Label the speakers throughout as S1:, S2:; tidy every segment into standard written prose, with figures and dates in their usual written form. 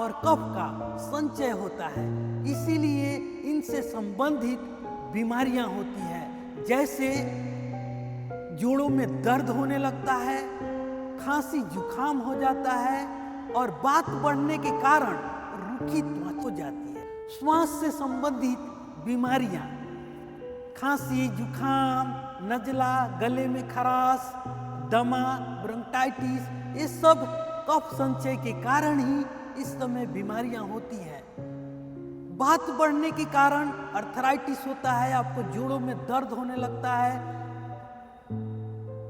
S1: और कफ का संचय होता है, इसीलिए इनसे संबंधित बीमारियां होती हैं। जैसे जोड़ों में दर्द होने लगता है, खांसी जुकाम हो जाता है और बात बढ़ने के कारण रूखी त्वचा हो जाती है। श्वास से संबंधित बीमारियां, खांसी जुकाम, नजला, गले में खराश, दमा, ब्रोंकाइटिस, ये सब कफ संचय के कारण ही इस समय बीमारियां होती हैं। बात बढ़ने के कारण अर्थराइटिस होता है, आपको जोड़ों में दर्द होने लगता है।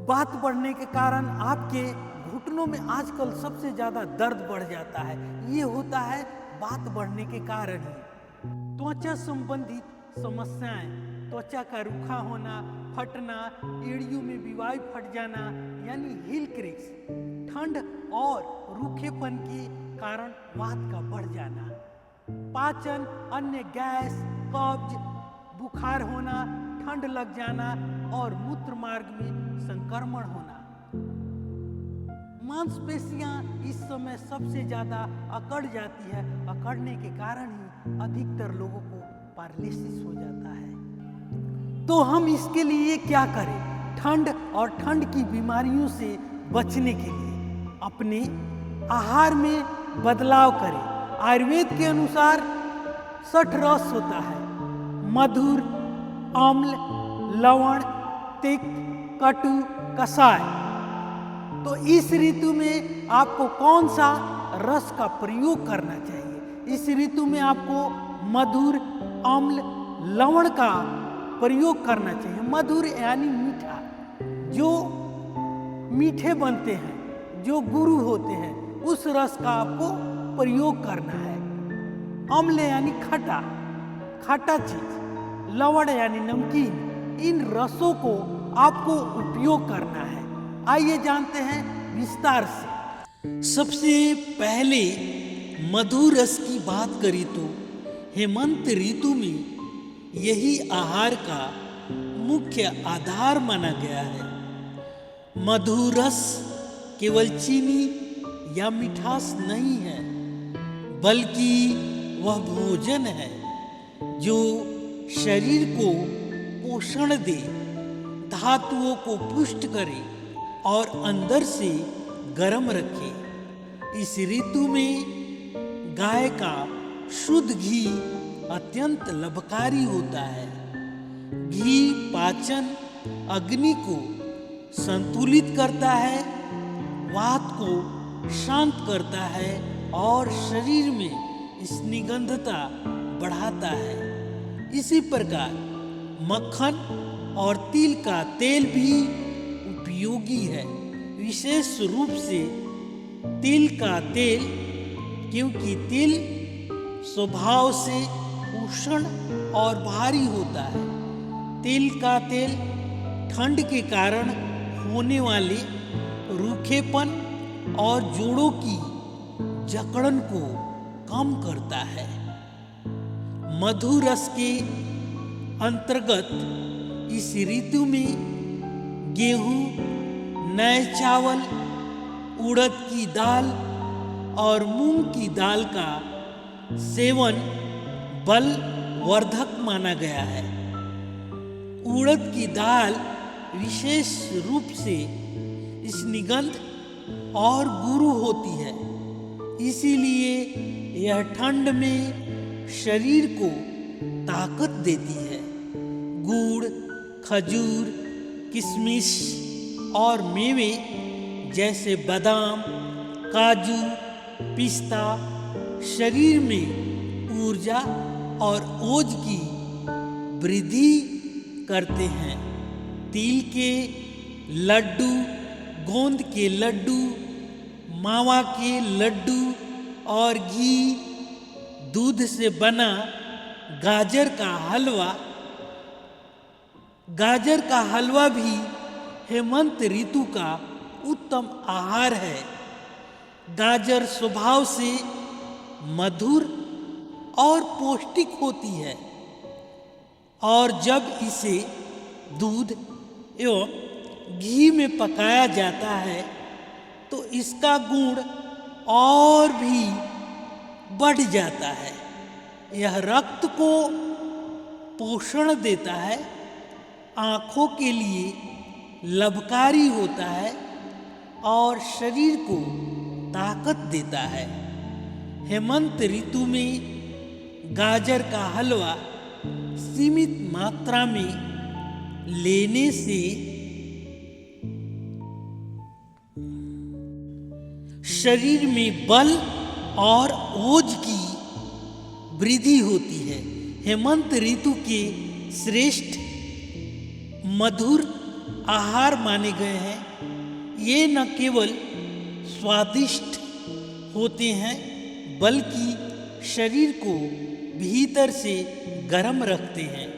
S1: बात बढ़ने के कारण आपके घुटनों में आजकल सबसे ज्यादा दर्द बढ़ जाता है, ये होता है बात बढ़ने के कारण ही। त्वचा संबंधित समस्याएं, त्वचा का रूखा होना, फटना, एड़ियों में विवाई फट जाना यानी हिल क्रिक्स, ठंड और रूखेपन के कारण वात का बढ़ जाना, पाचन, अन्य गैस, कब्ज, बुखार होना, ठंड लग जाना और मूत्र मार्ग में संक्रमण होना। मांसपेशियां इस समय सबसे ज्यादा अकड़ जाती है, अकड़ने के कारण ही अधिकतर लोगों को पैरालिसिस हो जाता है। तो हम इसके लिए क्या करें? ठंड और ठंड की बीमारियों से बचने के लिए अपने आहार में बदलाव करें। आयुर्वेद के अनुसार 60 रस होता है, मधुर, अम्ल, लवण, तिक्त, कटु, कषाय। तो इस ऋतु में आपको कौन सा रस का प्रयोग करना चाहिए? इस ऋतु में आपको मधुर, अम्ल, लवण का प्रयोग करना चाहिए। मधुर यानी मीठा, जो मीठे बनते हैं, जो गुरु होते हैं, उस रस का आपको प्रयोग करना है। अम्ल यानी खटा, खट्टा चीज, लवण यानी नमकीन, इन रसों को आपको उपयोग करना है। आइए जानते हैं विस्तार से। सबसे पहले मधुर रस की बात करें तो हेमंत ऋतु में यही आहार का मुख्य आधार माना गया है। मधुर रस केवल चीनी या मिठास नहीं है, बल्कि वह भोजन है जो शरीर को पोषण दे, धातुओं को पुष्ट करे और अंदर से गर्म रखे। इस ऋतु में गाय का शुद्ध घी अत्यंत लाभकारी होता है। घी पाचन अग्नि को संतुलित करता है, वात को शांत करता है और शरीर में स्निग्धता बढ़ाता है। इसी प्रकार मक्खन और तिल का तेल भी उपयोगी है, विशेष रूप से तिल का तेल, क्योंकि तिल स्वभाव से उष्ण और भारी होता है। तिल का तेल ठंड के कारण होने वाले रूखेपन और जोड़ों की जकड़न को कम करता है। मधुर रस के अंतर्गत इस ऋतु में गेहूं, नए चावल, उड़द की दाल और मूंग की दाल का सेवन बल वर्धक माना गया है। उड़द की दाल विशेष रूप से स्निग्ध और गुरु होती है, इसीलिए यह ठंड में शरीर को ताकत देती है। गुड़, खजूर, किशमिश और मेवे जैसे बादाम, काजू, पिस्ता शरीर में ऊर्जा और ओज की वृद्धि करते हैं। तिल के लड्डू, गोंद के लड्डू, मावा के लड्डू और घी, दूध से बना गाजर का हलवा भी हेमंत ऋतु का उत्तम आहार है। गाजर स्वभाव से मधुर और पौष्टिक होती है और जब इसे दूध एवं घी में पकाया जाता है तो इसका गुण और भी बढ़ जाता है। यह रक्त को पोषण देता है, आँखों के लिए लाभकारी होता है और शरीर को ताकत देता है। हेमंत ऋतु में गाजर का हलवा सीमित मात्रा में लेने से शरीर में बल और ओज की वृद्धि होती है। हेमंत ऋतु के श्रेष्ठ मधुर आहार माने गए हैं। ये न केवल स्वादिष्ट होते हैं बल्कि शरीर को भीतर से गर्म रखते हैं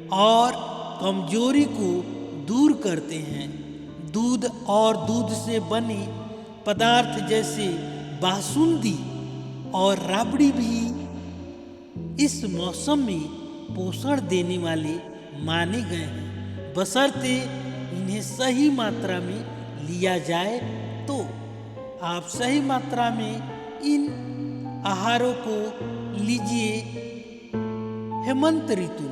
S1: और कमजोरी को दूर करते हैं। दूध और दूध से बने पदार्थ जैसे बासुंदी और राबड़ी भी इस मौसम में पोषण देने वाले माने गए हैं, बशर्ते इन्हें सही मात्रा में लिया जाए। तो आप सही मात्रा में इन आहारों को लीजिए हेमंत ऋतु।